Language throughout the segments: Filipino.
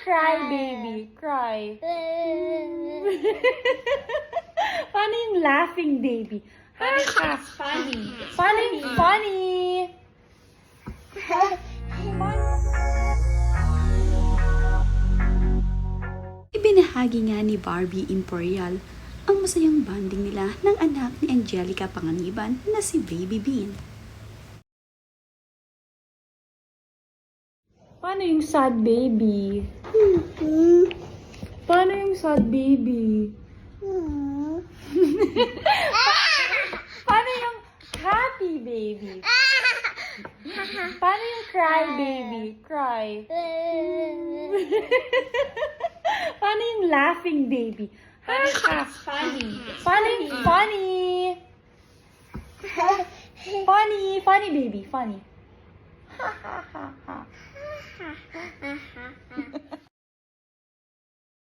cry, baby? Cry. Paano yung laughing, baby? Funny. Paano yung funny? Ibinahagi nga ni Barbie Imperial ang masayang bonding nila ng anak ni Angelica Panganiban na si Baby Bean. Paano yung sad baby? Paano yung sad baby? Paano yung happy baby? Paano yung cry baby? Cry. Paano yung laughing baby? Funny. Paano yung funny? Funny baby, funny.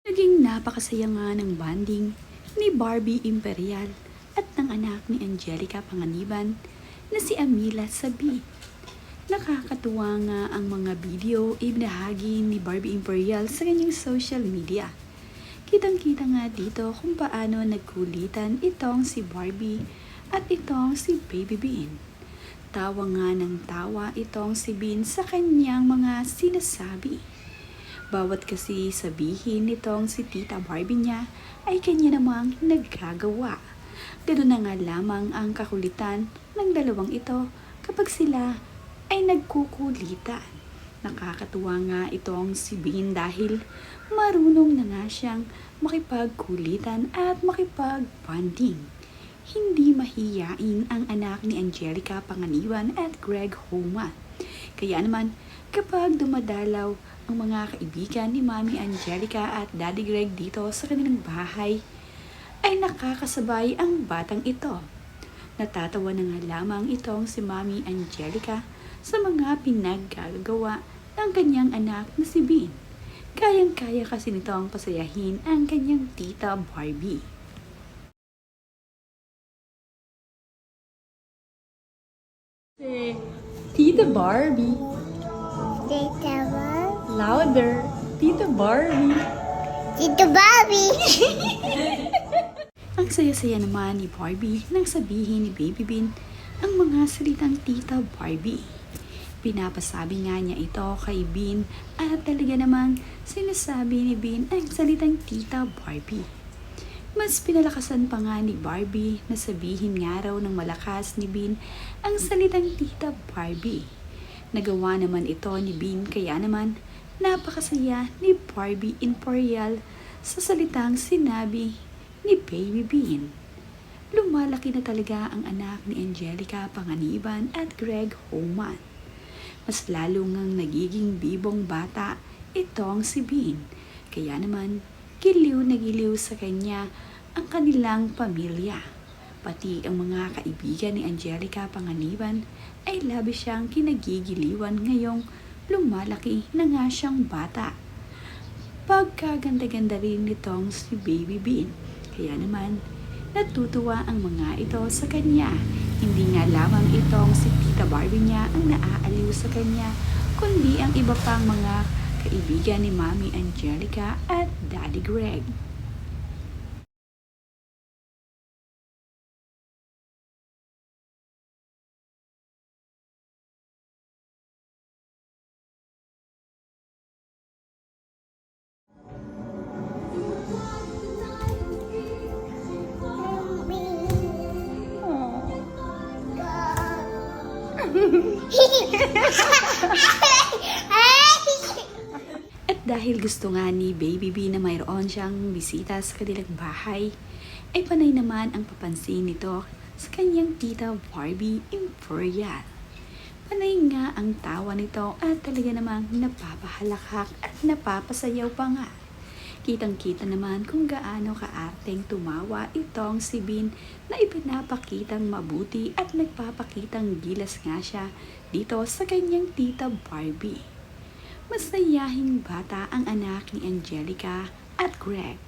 Naging napakasaya nga ng bonding ni Barbie Imperial at ng anak ni Angelica Panganiban na si Amila Sabi. Nakakatuwa nga ang mga video ibinahagi ni Barbie Imperial sa kanyang social media. Kitang-kita nga dito kung paano nagkulitan itong si Barbie at itong si Baby Bean. Tawa nga ng tawa itong si Bean sa kanyang mga sinasabi. Bawat kasi sabihin nitong si Tita Barbie niya ay kanya namang naggagawa. Ganoon na nga lamang ang kakulitan ng dalawang ito kapag sila ay nagkukulitan. Nakakatuwa nga itong si Bean dahil marunong na nga siyang makipagkulitan at makipag-bonding. Hindi mahiyain ang anak ni Angelica Panganiban at Greg Homa. Kaya naman, kapag dumadalaw ang mga kaibigan ni Mami Angelica at Daddy Greg dito sa kanilang bahay, ay nakakasabay ang batang ito. Natatawa na nga lamang itong si Mami Angelica sa mga pinaggagawa ng kanyang anak na si Bean. Kayang-kaya kasi nitong pasayahin ang kanyang tita Barbie. Tita Barbie. Tita Barbie. Louder. Tita Barbie. Tita Barbie. Ang saya-saya naman ni Barbie nang sabihin ni Baby Bean ang mga salitang Tita Barbie. Pinapasabi nga niya ito kay Bean at talaga namang sinasabi ni Bean ang salitang Tita Barbie. Mas pinalakasan pa nga ni Barbie na sabihin nga raw ng malakas ni Bean ang salitang Tita Barbie. Nagawa naman ito ni Bean kaya naman napakasaya ni Barbie Imperial sa salitang sinabi ni Baby Bean. Lumalaki na talaga ang anak ni Angelica Panganiban at Greg Homan. Mas lalo ngang nagiging bibong bata itong si Bean. Kaya naman, giliw na giliw sa kanya ang kanilang pamilya. Pati ang mga kaibigan ni Angelica Panganiban ay labis siyang kinagigiliwan ngayong lumalaki na nga siyang bata. Pagkaganda-ganda rin nitong si Baby Bean. Kaya naman, natutuwa ang mga ito sa kanya. Hindi nga lamang itong si Tita Barbie niya ang naaaliw sa kanya, kundi ang iba pang mga kaibigan ni Mami Angelica at Daddy Greg. At dahil gusto nga ni Baby B na mayroon siyang bisita sa kanilang bahay, ay panay naman ang papansin nito sa kanyang tita Barbie Imperial. Panay nga ang tawa nito at talaga namang napapahalakak at napapasayaw pa nga. Kitang-kita naman kung gaano kaarteng tumawa itong si Bean na ipinapakitang mabuti at nagpapakitang gilas nga siya dito sa kanyang tita Barbie. Masayahing bata ang anak ni Angelica at Greg.